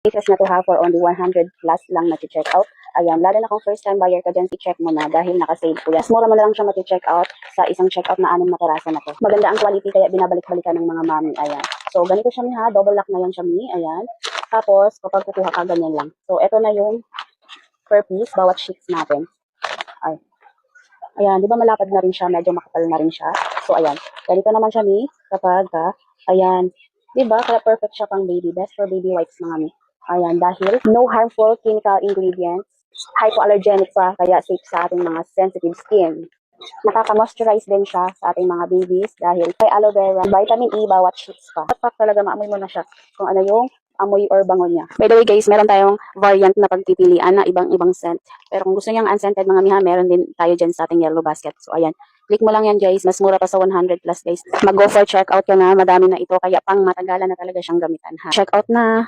pieces na to ha, for only 100 plus lang na check out. Ayan, lalo na kung first time buyer ka dyan, i-check mo na dahil naka-sale po yan. Mas mura mo na lang siya check out sa isang check out na 6 na peraso na to. Maganda ang quality kaya binabalik-balikan ng mga mami. Ayan. So, ganito siya ha, double lock na yan siya mi. Ayan. Tapos, kapag kukuha ka, ganyan lang. So, ito na yung per piece, bawat sheets natin. Ay. Ayan, di ba malapad na rin siya, medyo makapal na rin siya. So, ayan. Ganito naman siya mi, kapag ayan. Di ba, kaya perfect siya pang baby. Best for baby wipes mga mi. Ayan, dahil no harmful chemical ingredients, hypoallergenic pa, kaya safe sa ating mga sensitive skin. Nakaka-moisturize din siya sa ating mga babies dahil may aloe vera, vitamin E, bawat sheets pa. At talaga maamoy mo na siya kung ano yung amoy or bango niya. By the way guys, meron tayong variant na pagpipilian na ibang scent. Pero kung gusto niyang unscented mga miha, meron din tayo dyan sa ating yellow basket. So ayan, click mo lang yan guys, mas mura pa sa 100 plus guys. Mag-go for checkout ka na, madami na ito, kaya pang matagalan na talaga siyang gamitan ha. Checkout na!